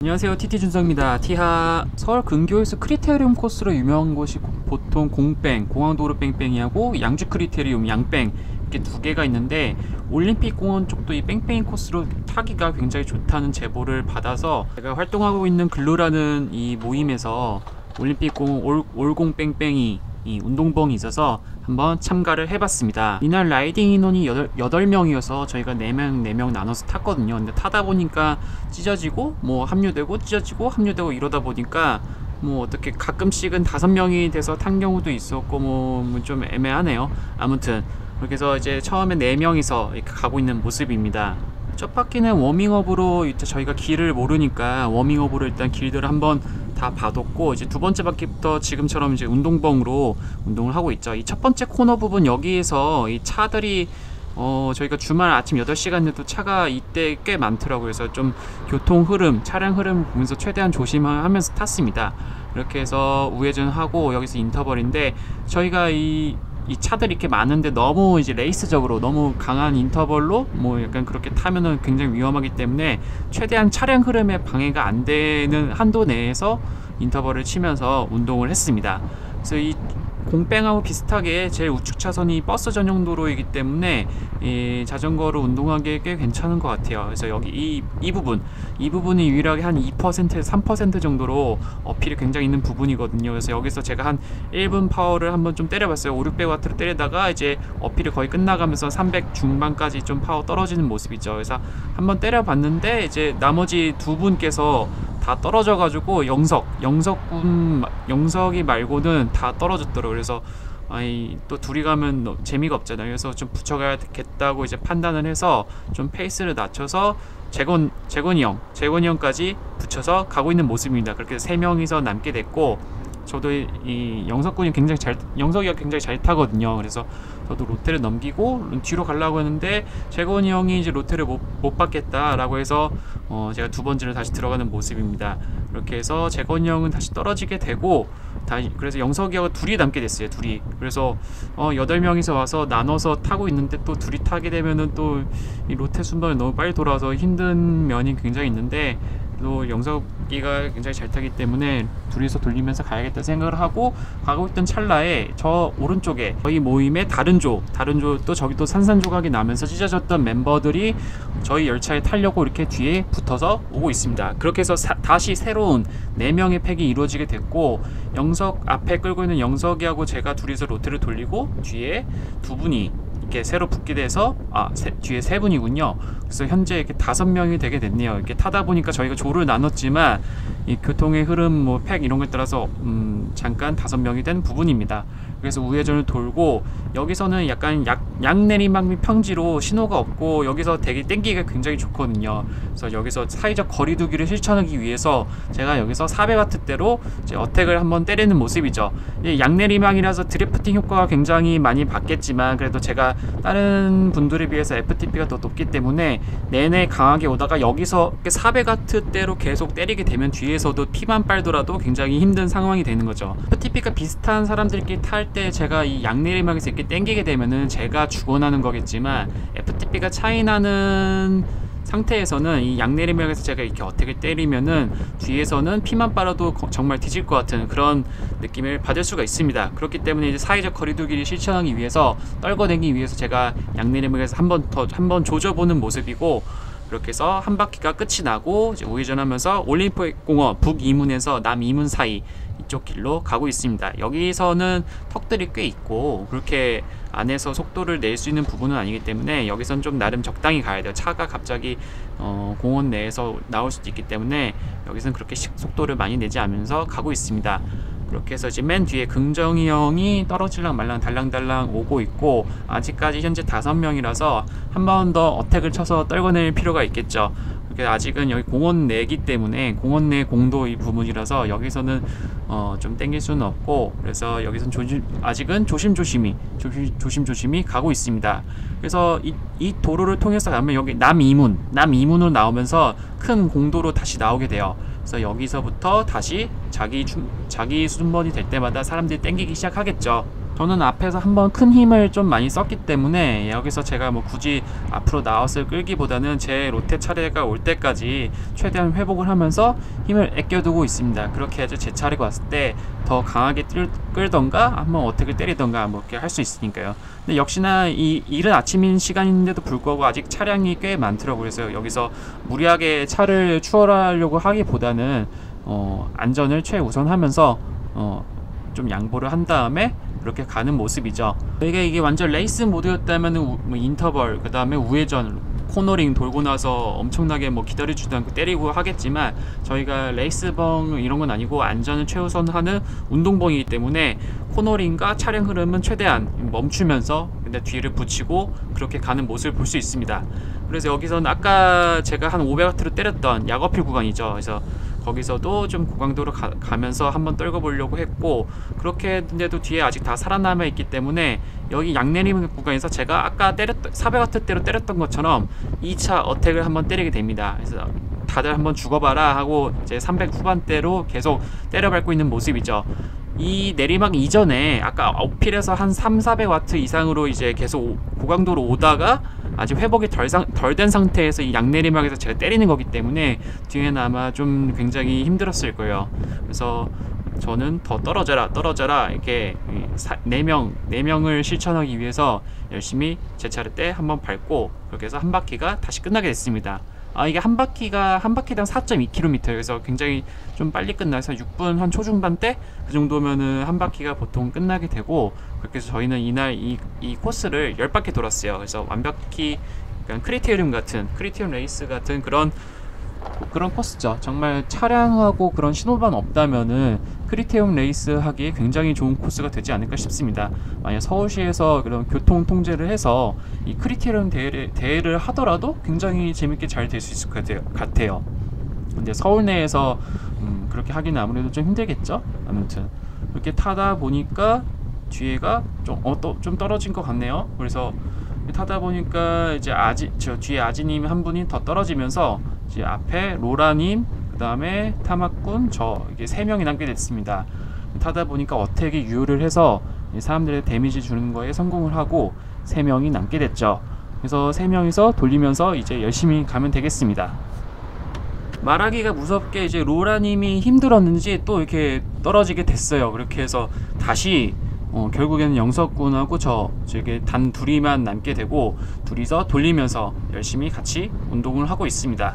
안녕하세요, TT준성입니다. 티하. 서울 근교에서 크리테리움 코스로 유명한 곳이 보통 공뺑, 공항도로 뺑뺑이하고 양주 크리테리움, 양뺑 이렇게 두 개가 있는데, 올림픽 공원 쪽도 이 뺑뺑이 코스로 타기가 굉장히 좋다는 제보를 받아서 제가 활동하고 있는 글루라는 이 모임에서 올림픽 공원 올공 뺑뺑이 이 운동봉이 있어서 한번 참가를 해봤습니다. 이날 라이딩 인원이 8명이어서 저희가 4명 나눠서 탔거든요. 근데 타다 보니까 찢어지고 뭐 합류되고 찢어지고 합류되고 이러다 보니까 뭐 어떻게 가끔씩은 5명이 돼서 탄 경우도 있었고 뭐 좀 애매하네요. 아무튼 그렇게 해서 이제 처음에 4명이서 이렇게 가고 있는 모습입니다. 첫 바퀴는 워밍업으로 저희가 길을 모르니까 워밍업으로 일단 길들을 한번 다 봐뒀고, 이제 두 번째 바퀴부터 지금처럼 이제 운동봉으로 운동을 하고 있죠. 이 첫 번째 코너 부분 여기에서 이 차들이 저희가 주말 아침 8시간에도 차가 이때 꽤 많더라고요. 그래서 좀 교통 흐름, 차량 흐름 보면서 최대한 조심하면서 탔습니다. 이렇게 해서 우회전하고 여기서 인터벌인데, 저희가 이 차들이 이렇게 많은데 너무 이제 레이스적으로 너무 강한 인터벌로 뭐 약간 그렇게 타면은 굉장히 위험하기 때문에 최대한 차량 흐름에 방해가 안 되는 한도 내에서 인터벌을 치면서 운동을 했습니다. 그래서 이 공뺑하고 비슷하게 제일 우측 차선이 버스 전용 도로이기 때문에 이 자전거로 운동하기에 꽤 괜찮은 것 같아요. 그래서 여기 이 부분이 유일하게 한 2%에서 3% 정도로 어필이 굉장히 있는 부분이거든요. 그래서 여기서 제가 한 1분 파워를 한번 좀 때려봤어요. 500~600W로 때리다가 이제 어필이 거의 끝나가면서 300 중반까지 좀 파워 떨어지는 모습이죠. 그래서 한번 때려봤는데 이제 나머지 두 분께서 다 떨어져가지고 영석이 말고는 다 떨어졌더라고요. 그래서 또 둘이 가면 재미가 없잖아요. 그래서 좀 붙여가야겠다고 이제 판단을 해서 좀 페이스를 낮춰서 재건이 형까지 붙여서 가고 있는 모습입니다. 그렇게 3명이서 남게 됐고, 저도 이 영석이가 굉장히 잘 타거든요. 그래서 저도 로테를 넘기고 뒤로 가려고 했는데 재건이 형이 이제 로테를 못 받겠다라고 해서 제가 두 번째로 다시 들어가는 모습입니다. 이렇게 해서 재건이 형은 다시 떨어지게 되고, 그래서 영석이하고 둘이 남게 됐어요. 둘이. 그래서 8명이서 와서 나눠서 타고 있는데, 또 둘이 타게 되면은 또 이 로테 순번이 너무 빨리 돌아와서 힘든 면이 굉장히 있는데, 또 영석이가 굉장히 잘 타기 때문에 둘이서 돌리면서 가야겠다 생각을 하고 가고 있던 찰나에 저 오른쪽에 저희 모임의 다른 조 또 저기 또 산산조각이 나면서 찢어졌던 멤버들이 저희 열차에 타려고 이렇게 뒤에 붙어서 오고 있습니다. 그렇게 해서 다시 새로운 4명의 팩이 이루어지게 됐고, 앞에 끌고 있는 영석이하고 제가 둘이서 로테를 돌리고 뒤에 두 분이 이렇게 새로 붙게 돼서 뒤에 3분이군요. 그래서 현재 이렇게 5명이 되게 됐네요. 이렇게 타다 보니까 저희가 조를 나눴지만 이 교통의 흐름, 뭐 팩 이런 것에 따라서 잠깐 5명이 된 부분입니다. 그래서 우회전을 돌고, 여기서는 약간 양내리막 및 평지로 신호가 없고 여기서 되게 땡기기가 굉장히 좋거든요. 그래서 여기서 사이적 거리두기를 실천하기 위해서 제가 여기서 400W대로 이제 어택을 한번 때리는 모습이죠. 양내리막이라서 드래프팅 효과가 굉장히 많이 받겠지만, 그래도 제가 다른 분들에 비해서 FTP가 더 높기 때문에 내내 강하게 오다가 여기서 400W대로 계속 때리게 되면 뒤에서도 피만 빨더라도 굉장히 힘든 상황이 되는 거죠. FTP가 비슷한 사람들끼리 탈 때 제가 이 양내리막에서 이렇게 땡기게 되면은 제가 죽어나는 거겠지만, FTP가 차이 나는 상태에서는 이 양내리막에서 제가 이렇게 어택을 때리면은 뒤에서는 피만 빨아도 정말 뒤질 것 같은 그런 느낌을 받을 수가 있습니다. 그렇기 때문에 이제 사회적 거리두기를 실천하기 위해서, 떨궈내기 위해서 제가 양내리막에서 한번 조져보는 모습이고, 그렇게 해서 한 바퀴가 끝이 나고 이제 우회전하면서 올림픽 공원 북이문에서 남이문 사이 이쪽 길로 가고 있습니다. 여기서는 턱들이 꽤 있고 그렇게 안에서 속도를 낼 수 있는 부분은 아니기 때문에 여기선 좀 나름 적당히 가야 돼요. 차가 갑자기 공원 내에서 나올 수도 있기 때문에 여기선 그렇게 속도를 많이 내지 않으면서 가고 있습니다. 그렇게 해서 이제 맨 뒤에 긍정이 형이 떨어질랑 말랑 달랑달랑 오고 있고, 아직까지 현재 5명이라서 한 번 더 어택을 쳐서 떨궈낼 필요가 있겠죠. 아직은 여기 공원 내기 때문에 공원 내 공도 이 부분이라서 여기서는 좀 땡길 수는 없고, 그래서 여기선 아직은 조심조심히 가고 있습니다. 그래서 이 도로를 통해서 가면 여기 남이문으로 나오면서 큰 공도로 다시 나오게 돼요. 그래서 여기서부터 다시 자기 순번이 될 때마다 사람들이 땡기기 시작하겠죠. 저는 앞에서 한번 큰 힘을 좀 많이 썼기 때문에 여기서 제가 뭐 굳이 앞으로 나왔을 끌기보다는 제 로테 차례가 올 때까지 최대한 회복을 하면서 힘을 아껴두고 있습니다. 그렇게 해서 제 차례가 왔을 때 더 강하게 끌던가 한번 어택을 때리던가 뭐 이렇게 할 수 있으니까요. 근데 역시나 이 이른 아침인 시간인데도 불구하고 아직 차량이 꽤 많더라고요. 그래서 여기서 무리하게 차를 추월하려고 하기보다는 안전을 최우선하면서 좀 양보를 한 다음에 그렇게 가는 모습이죠. 이게 완전 레이스 모드였다면 뭐 인터벌, 그 다음에 우회전, 코너링 돌고 나서 엄청나게 뭐 기다려주지도 않고 때리고 하겠지만, 저희가 레이스벙 이런 건 아니고 안전을 최우선하는 운동벙이기 때문에 코너링과 차량 흐름은 최대한 멈추면서 근데 뒤를 붙이고 그렇게 가는 모습을 볼 수 있습니다. 그래서 여기서는 아까 제가 한 500W로 때렸던 약어필 구간이죠. 그래서 거기서도 좀 고강도로 가면서 한번 떨궈 보려고 했고, 그렇게 했는데도 뒤에 아직 다 살아남아 있기 때문에 여기 양내림 구간에서 제가 아까 400W대로 때렸던 것처럼 2차 어택을 한번 때리게 됩니다. 그래서 다들 한번 죽어봐라 하고 이제 300 후반대로 계속 때려밟고 있는 모습이죠. 이 내리막 이전에 아까 어필에서 한 300-400W 이상으로 이제 계속 고강도로 오다가 아직 회복이 덜 된 상태에서 이 양내리막에서 제가 때리는 거기 때문에 뒤에는 아마 좀 굉장히 힘들었을 거예요. 그래서 저는 더 떨어져라 이렇게 4명을 실천하기 위해서 열심히 제 차례 때 한번 밟고 그렇게 해서 한 바퀴가 다시 끝나게 됐습니다. 이게 한 바퀴당 4.2km, 그래서 굉장히 좀 빨리 끝나서 6분 한 초중반 때 그 정도면은 한 바퀴가 보통 끝나게 되고, 그렇게 해서 저희는 이날 이 코스를 10바퀴 돌았어요. 그래서 완벽히 크리테리움 레이스 같은 그런 코스죠. 정말 차량하고 그런 신호반 없다면은 크리테리움 레이스 하기에 굉장히 좋은 코스가 되지 않을까 싶습니다. 만약 서울시에서 그런 교통 통제를 해서 이 크리테리움 대회를 하더라도 굉장히 재밌게 잘 될 수 있을 것 같아요. 근데 서울 내에서 그렇게 하기는 아무래도 좀 힘들겠죠. 아무튼 이렇게 타다 보니까 뒤에가 좀 떨어진 것 같네요. 그래서 타다 보니까 이제 저 뒤에 아지님 한 분이 더 떨어지면서 이제 앞에 로라님, 그 다음에 타막군, 이게 3명이 남게 됐습니다. 타다 보니까 어택이 유효를 해서 사람들의 데미지 주는 거에 성공을 하고 3명이 남게 됐죠. 그래서 3명이서 돌리면서 이제 열심히 가면 되겠습니다. 말하기가 무섭게 이제 로라님이 힘들었는지 또 이렇게 떨어지게 됐어요. 그렇게 해서 다시 결국에는 영석군하고 저게 단 둘이만 남게 되고, 둘이서 돌리면서 열심히 같이 운동을 하고 있습니다.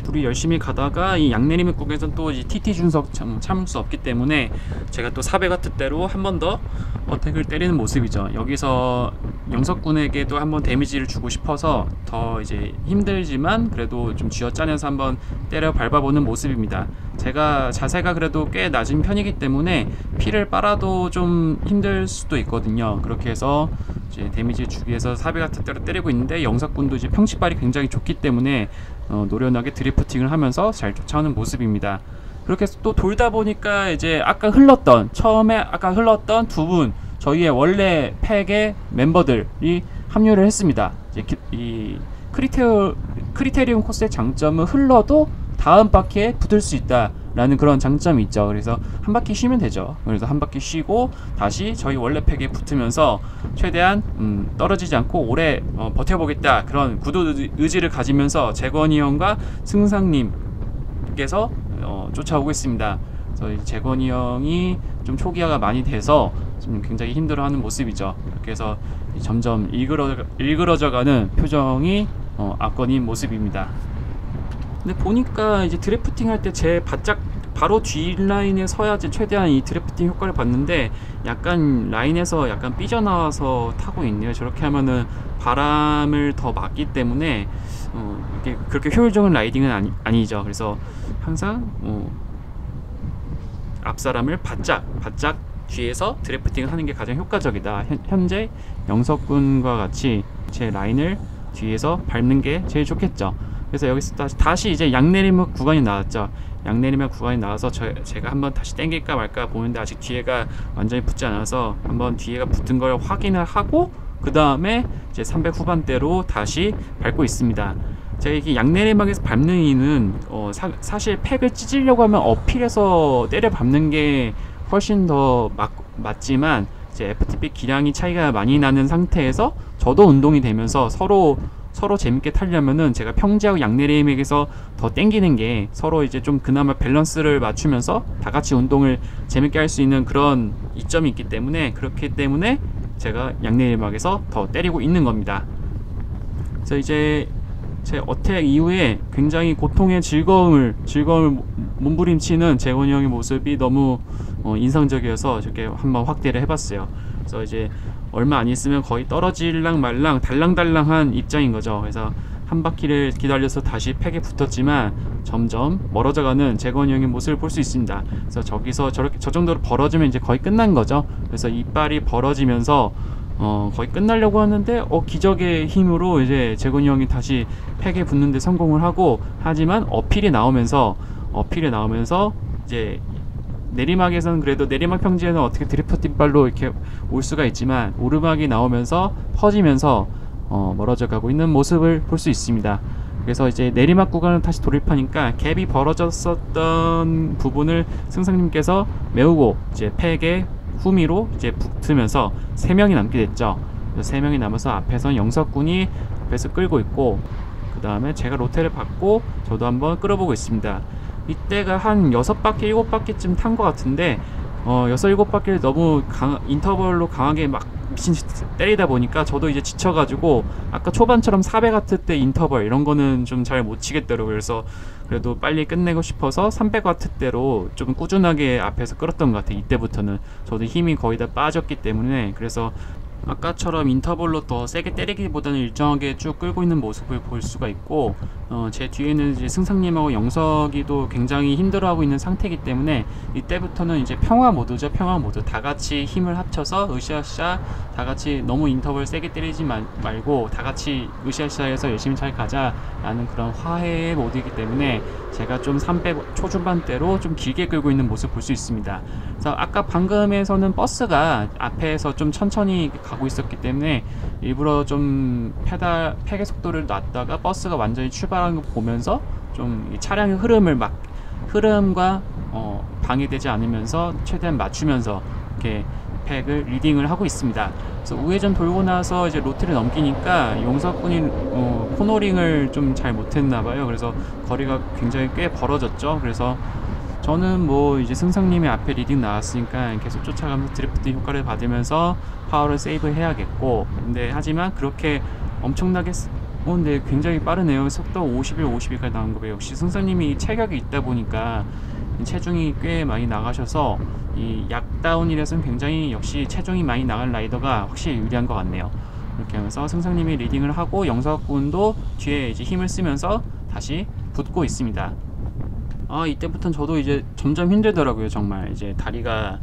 둘이 열심히 가다가 이 양내림 국에서는 또 TT 준석 참을 수 없기 때문에 제가 또 400W대로 한 번 더 어택을 때리는 모습이죠. 여기서 영석군에게도 한번 데미지를 주고 싶어서 더 이제 힘들지만 그래도 좀 쥐어짜내서 한번 때려 밟아보는 모습입니다. 제가 자세가 그래도 꽤 낮은 편이기 때문에 피를 빨아도 좀 힘들 수도 있거든요. 그렇게 해서 이제 데미지 주기 위해서 400W대로 때리고 있는데, 영석군도 이제 평시발이 굉장히 좋기 때문에 노련하게 드리프팅을 하면서 잘 쫓아오는 모습입니다. 그렇게 해서 또 돌다 보니까 이제 처음에 아까 흘렀던 두 분, 저희의 원래 팩의 멤버들이 합류를 했습니다. 이제 이 크리테리움 코스의 장점은 흘러도 다음 바퀴에 붙을 수 있다라는 그런 장점이 있죠. 그래서 한 바퀴 쉬면 되죠. 그래서 한 바퀴 쉬고 다시 저희 원래 팩에 붙으면서 최대한 떨어지지 않고 오래 버텨보겠다, 그런 구도 의지를 가지면서 재건이 형과 승상님께서 쫓아오고 있습니다. 그래서 재건이 형이 좀 초기화가 많이 돼서 좀 굉장히 힘들어하는 모습이죠. 이렇게 해서 점점 일그러져가는 표정이 악건인 모습입니다. 근데 보니까 이제 드래프팅 할 때 제 바로 뒤 라인에 서야지 최대한 이 드래프팅 효과를 봤는데, 약간 라인에서 약간 삐져나와서 타고 있네요. 저렇게 하면은 바람을 더 막기 때문에 이게 그렇게 효율적인 라이딩은 아니죠. 그래서 항상 앞사람을 바짝 뒤에서 드래프팅을 하는 게 가장 효과적이다. 현재 영석군과 같이 제 라인을 뒤에서 밟는 게 제일 좋겠죠. 그래서 여기서 다시 이제 양내리막 구간이 나왔죠. 양내리막 구간이 나와서 제가 한번 다시 당길까 말까 보는데 아직 뒤에가 완전히 붙지 않아서 한번 뒤에가 붙은 걸 확인을 하고 그 다음에 이제 300 후반대로 다시 밟고 있습니다. 제가 이게 양내리막에서 밟는 이유는 사실 팩을 찢으려고 하면 어필해서 때려 밟는 게 훨씬 더 맞지만, 이제 FTP 기량이 차이가 많이 나는 상태에서 저도 운동이 되면서 서로 재밌게 타려면은 제가 평지하고 양내림에게서 더 땡기는 게 서로 이제 좀 그나마 밸런스를 맞추면서 다 같이 운동을 재밌게 할 수 있는 그런 이점이 있기 때문에, 그렇기 때문에 제가 양내림막에서 더 때리고 있는 겁니다. 그래서 이제 제 어택 이후에 굉장히 고통의 즐거움을 몸부림치는 재곤이 형의 모습이 너무 인상적이어서 저렇게 한번 확대를 해봤어요. 그래서 이제 얼마 안 있으면 거의 떨어질랑 말랑 달랑달랑한 입장인 거죠. 그래서 한 바퀴를 기다려서 다시 팩에 붙었지만 점점 멀어져가는 재건이 형의 모습을 볼 수 있습니다. 그래서 저기서 저 정도로 벌어지면 이제 거의 끝난 거죠. 그래서 이빨이 벌어지면서 거의 끝나려고 하는데 기적의 힘으로 이제 재건이 형이 다시 팩에 붙는데 성공을 하고, 하지만 어필이 나오면서 이제 내리막에서는 그래도 내리막 평지에는 어떻게 드리프트 뒷발로 이렇게 올 수가 있지만 오르막이 나오면서 퍼지면서 멀어져 가고 있는 모습을 볼 수 있습니다. 그래서 이제 내리막 구간을 다시 돌입하니까 갭이 벌어졌었던 부분을 승상님께서 메우고 이제 팩에 후미로 이제 붙으면서 3명이 남게 됐죠. 3명이 남아서 앞에서 영석군이 앞에서 끌고 있고, 그 다음에 제가 로테를 받고 저도 한번 끌어보고 있습니다. 이때가 한 6바퀴 7바퀴쯤 탄 것 같은데 6, 7바퀴를 너무 인터벌로 강하게 막 미친 때리다 보니까 저도 이제 지쳐가지고 아까 초반처럼 400W 대 인터벌 이런 거는 좀 잘 못 치겠더라고요. 그래서 그래도 빨리 끝내고 싶어서 300W대로 좀 꾸준하게 앞에서 끌었던 것 같아요. 이때부터는 저도 힘이 거의 다 빠졌기 때문에. 그래서 아까처럼 인터벌로 더 세게 때리기보다는 일정하게 쭉 끌고 있는 모습을 볼 수가 있고, 제 뒤에는 이제 승상님하고 영석이도 굉장히 힘들어하고 있는 상태이기 때문에 이때부터는 이제 평화 모드죠. 평화 모드. 다 같이 힘을 합쳐서 으쌰으쌰 다 같이 너무 인터벌 세게 때리지 말고 다 같이 으쌰으쌰해서 열심히 잘 가자 라는 그런 화해의 모드이기 때문에 제가 좀 300 초중반대로 좀 길게 끌고 있는 모습 볼 수 있습니다. 그래서 아까 방금에서는 버스가 앞에서 좀 천천히 가고 있었기 때문에 일부러 좀 팩의 속도를 놨다가 버스가 완전히 출발하는 거 보면서 좀 차량의 흐름과 방해되지 않으면서 최대한 맞추면서 이렇게 팩을 리딩을 하고 있습니다. 그래서 우회전 돌고 나서 이제 로테를 넘기니까 용석군이 코너링을 좀 잘 못했나봐요. 그래서 거리가 굉장히 꽤 벌어졌죠. 그래서 저는 뭐 이제 승상님이 앞에 리딩 나왔으니까 계속 쫓아가면서 드리프트 효과를 받으면서 파워를 세이브 해야겠고, 근데 하지만 그렇게 엄청나게 근데 굉장히 빠르네요. 속도 51, 52까지 나온 거. 역시 승상님이 체격이 있다 보니까 체중이 꽤 많이 나가셔서 이 약다운이라서는 굉장히 역시 체중이 많이 나간 라이더가 확실히 유리한 것 같네요. 이렇게 하면서 승상님이 리딩을 하고 영석군도 뒤에 이제 힘을 쓰면서 다시 붙고 있습니다. 이때부터는 저도 이제 점점 힘들더라고요. 정말 이제 다리가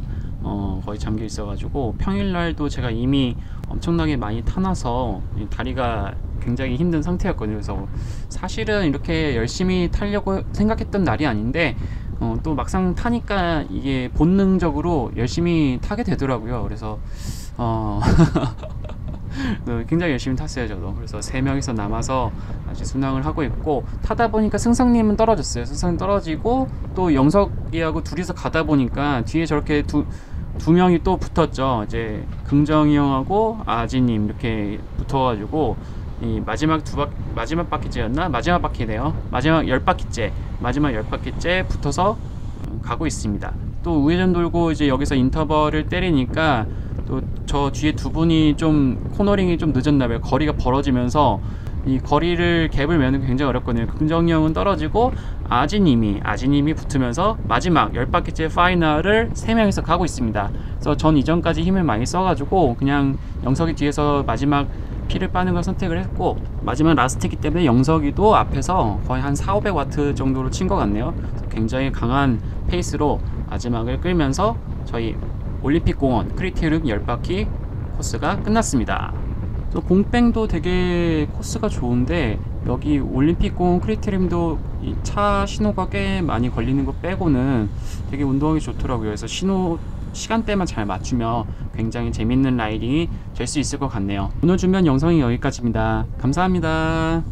거의 잠겨 있어가지고 평일날도 제가 이미 엄청나게 많이 타놔서 다리가 굉장히 힘든 상태였거든요. 그래서 사실은 이렇게 열심히 타려고 생각했던 날이 아닌데 또 막상 타니까 이게 본능적으로 열심히 타게 되더라고요. 그래서 굉장히 열심히 탔어요. 저도. 그래서 3명이서 남아서 아직 순항을 하고 있고, 타다 보니까 승상님은 떨어졌어요. 승상님 떨어지고 또 영석이하고 둘이서 가다 보니까 뒤에 저렇게 두 명이 또 붙었죠. 이제 긍정이 형하고 아지님 이렇게 붙어가지고 이 마지막 바퀴째였나? 마지막 바퀴네요. 마지막 10바퀴째 붙어서 가고 있습니다. 또 우회전 돌고 이제 여기서 인터벌을 때리니까 또 저 뒤에 두 분이 좀 코너링이 좀 늦었나봐요. 거리가 벌어지면서 이 거리를 갭을 메는 게 굉장히 어렵거든요. 긍정이 형은 떨어지고 아지님이 붙으면서 마지막 10바퀴째 파이널을 3명이서 가고 있습니다. 그래서 전 이전까지 힘을 많이 써가지고 그냥 영석이 뒤에서 마지막 피를 빠는 걸 선택을 했고, 마지막 라스트이기 때문에 영석이도 앞에서 거의 한 400~500W 정도로 친 것 같네요. 굉장히 강한 페이스로 마지막을 끌면서 저희 올림픽공원 크리테리움 10바퀴 코스가 끝났습니다. 공뺑도 되게 코스가 좋은데 여기 올림픽공원 크리테리움도 이 차 신호가 꽤 많이 걸리는 거 빼고는 되게 운동하기 좋더라고요. 그래서 시간대만 잘 맞추면 굉장히 재밌는 라이딩이 될 수 있을 것 같네요. 오늘 준비한 영상이 여기까지입니다. 감사합니다.